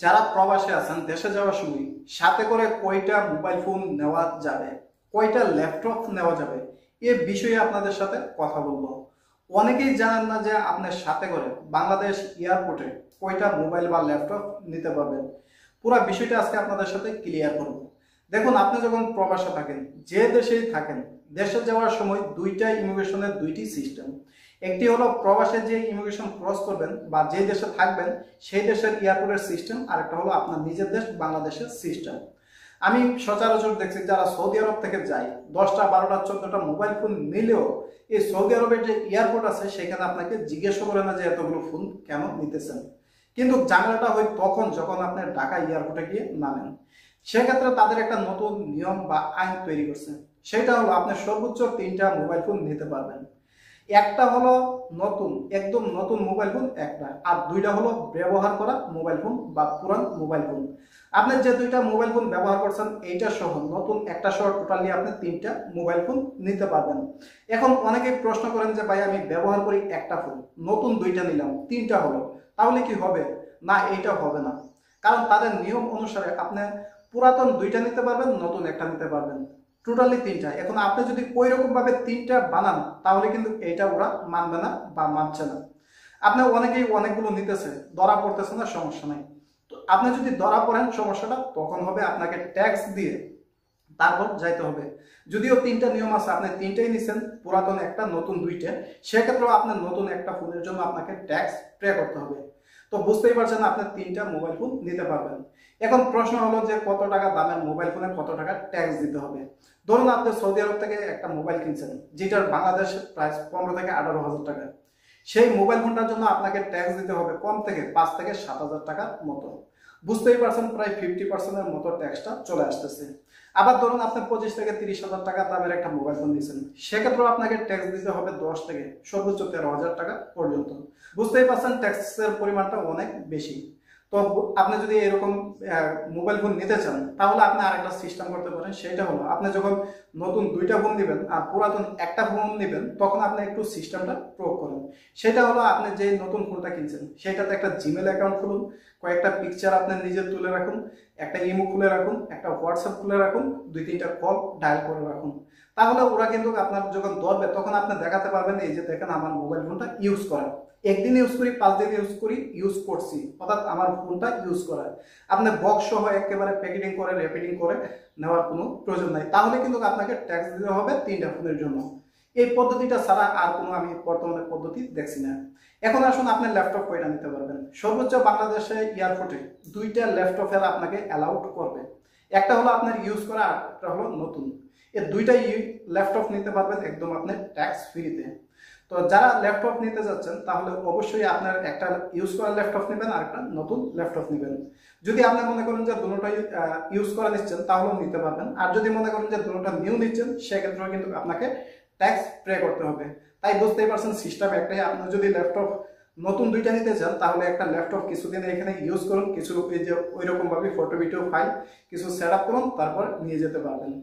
যারা প্রবাসে আছেন দেশে যাওয়ার সময় সাথে করে কয়টা মোবাইল ফোন নেওয়া যাবে, কয়টা ল্যাপটপ নেওয়া যাবে, এ বিষয়ে আপনাদের সাথে কথা বলবো। অনেকেই জানেন না যে আপনার সাথে করে বাংলাদেশ এয়ারপোর্টে কয়টা মোবাইল বা ল্যাপটপ নিতে পারবেন। পুরো বিষয়টা আজকে আপনাদের সাথে ক্লিয়ার করব। দেখুন, আপনি যখন প্রবাসে থাকেন, যে দেশেই থাকেন, দেশে যাওয়ার সময় দুইটা ইমিগ্রেশনের দুইটি সিস্টেম। একটি হলো প্রবাসে যে ইমিগ্রেশন ক্রস করবেন বা যে দেশে থাকবেন সেই দেশের এয়ারপোর্টের সিস্টেম, আর একটা হলো আপনার নিজের দেশ বাংলাদেশের সিস্টেম। আমি সচরাচর দেখছি যারা সৌদি আরব থেকে যায় 10টা 12টা 14টা মোবাইল ফোন নিলেও এই সৌদি আরবের যে এয়ারপোর্ট আছে সেখানে আপনাকে জিজ্ঞেস করে না যে এতগুলো ফোন কেন নিতেছেন। কিন্তু ঝামেলাটা হয় তখন যখন আপনি ঢাকা এয়ারপোর্টে গিয়ে নামেন। সেক্ষেত্রে তাদের একটা নতুন নিয়ম বা আইন তৈরি করছে। সেটা হলো আপনি সর্বোচ্চ 3টা মোবাইল ফোন নিতে পারবেন। একটা হলো নতুন, একদম নতুন মোবাইল ফোন একটা, আর দুইটা হলো ব্যবহার করা মোবাইল ফোন বা পুরান মোবাইল ফোন। আপনি যে দুইটা মোবাইল ফোন ব্যবহার করছেন এইটা সহ নতুন একটা সহ টোটালি আপনি 3টা মোবাইল ফোন নিতে পারবেন। এখন অনেকেই প্রশ্ন করেন যে ভাই আমি ব্যবহার করি একটা ফোন, নতুন দুইটা নিলাম 3টা হলো, তাহলে কি হবে? না, এইটা হবে না। কারণ তাদের নিয়ম অনুসারে আপনি পুরাতন দুইটা নিতে পারবেন, নতুন একটা নিতে পারবেন, টোটালি 3টা। এখন আপনি যদি ওই রকম ভাবে 3টা বানান তাহলে কিন্তু এইটা ওরা মানবে না বা মানছে না। আপনি অনেকেই অনেকগুলো নিতেছে, ধরা পড়তেছে না, সমস্যা নাই। তো আপনি যদি ধরা পড়েন সমস্যাটা তখন হবে আপনাকে ট্যাক্স দিয়ে তারপর যাইতে হবে। যদিও 3টা নিয়ম আছে, আপনি 3টাই নিছেন, পুরাতন একটা নতুন দুইটা, সেক্ষেত্রেও আপনার নতুন একটা ফোনের জন্য আপনাকে ট্যাক্স পে করতে হবে। তো বুঝতেই পারছেন আপনি 3টা মোবাইল ফোন নিতে পারবেন। এখন প্রশ্ন হলো যে কত টাকা দামের মোবাইল ফোনে কত টাকা ট্যাক্স দিতে হবে। ধরুন আপনি সৌদি আরব থেকে একটা মোবাইল কিনছেন যেটার বাংলাদেশের প্রাইস 15 থেকে 18,000 টাকা। সেই মোবাইল ফোনটার জন্য আপনাকে ট্যাক্স দিতে হবে কম থেকে 5 থেকে 7,000 টাকার মতো। বুঝতেই পারছেন প্রায় 50%-এর মতো ট্যাক্সটা চলে আসতেছে। আবার ধরুন আপনি 25 থেকে 30,000 টাকা দামের একটা মোবাইল ফোন নিয়েছেন, সেক্ষেত্রেও আপনাকে ট্যাক্স দিতে হবে 10 থেকে সর্বোচ্চ 13,000 টাকা পর্যন্ত। বুঝতেই পারছেন ট্যাক্সের পরিমাণটা অনেক বেশি। তো আপনি যদি এরকম মোবাইল ফোন নিতে চান তাহলে আপনি আরেকটা সিস্টেম করতে পারেন। সেটা হলো আপনি যখন নতুন দুইটা ফোন নেবেন আর পুরাতন একটা ফোন নেবেন তখন আপনি একটু সিস্টেমটা প্রয়োগ করেন। সেটা হলো আপনি যে নতুন ফোনটা কিনছেন সেটাতে একটা জিমেল অ্যাকাউন্ট খুলুন, কয়েকটা পিকচার আপনি নিজে তুলে রাখুন, একটা ইমো খুলে রাখুন, একটা হোয়াটসঅ্যাপ খুলে রাখুন, 2-3টা কল ডায়াল করে রাখুন। তাহলে ওরা কিন্তু আপনার যখন ধরবে তখন আপনি দেখাতে পারবেন এই যে দেখেন আমার মোবাইল ফোনটা ইউজ করা, একদিন ইউজ করি, 5 দিন ইউজ করি, ইউজ করছি, অর্থাৎ আমার ফোনটা ইউজ করা। আপনি বক্স সহ একেবারে প্যাকেটিং করে র্যাপিডিং করে নেওয়ার কোনো প্রয়োজন নাই। তাহলে কিন্তু আপনাকে ট্যাক্স দিতে হবে 3টা ফোনের জন্য। এই পদ্ধতিটা ছাড়া আর কোনো আমি বর্তমানে পদ্ধতি দেখছি না। এখন আসুন আপনি ল্যাপটপ কয়টা নিতে পারবেন। সর্বোচ্চ বাংলাদেশে এয়ারপোর্টে 2টা ল্যাপটপের আপনাকে অ্যালাউড করবে। একটা হলো আপনার ইউজ করা আর একটা হলো নতুন। এই 2টাই ল্যাপটপ নিতে পারবেন একদম আপনি ট্যাক্স ফ্রিতে। তো যারা ল্যাপটপ নিতে যাচ্ছেন তাহলে অবশ্যই আপনার একটা ইউজ করা ল্যাপটপ নেবেন আর একটা নতুন ল্যাপটপ নেবেন। যদি আপনি মনে করেন যে দুটোটাই ইউজ করা নিচ্ছেন তাহলেও নিতে পারবেন, আর যদি মনে করেন যে দুটোটা নিউ নিচ্ছেন সেক্ষেত্রেও কিন্তু আপনাকে ট্যাক্স পে করতে হবে। তাই বুঝতেই পারছেন সিস্টেম একটাই। আপনি যদি ল্যাপটপ নতুন 2টা নিতে চান তাহলে একটা ল্যাপটপ কিছুদিন এখানে ইউজ করুন, কিছু এই যে ওই রকম ভাবে ফটো ভিডিও ফাইল কিছু সেট আপ করুন, তারপর নিয়ে যেতে পারবেন।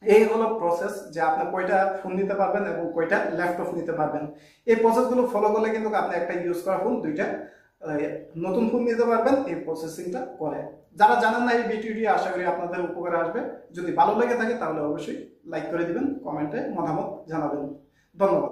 এই হলো প্রসেস যে আপনি কয়টা ফোন নিতে পারবেন এবং কয়টা ল্যাপটপ নিতে পারবেন। এই প্রসেসগুলো ফলো করলে কিন্তু আপনি একটা ইউজ করা ফোন 2টা নতুন ফোন নিতে পারবেন এই প্রসেসিংটা করে। যারা জানেন না এই ভিডিওটি আশা করি আপনাদের উপকারে আসবে। যদি ভালো লেগে থাকে তাহলে অবশ্যই লাইক করে দিবেন, কমেন্টে মতামত জানাবেন। ধন্যবাদ।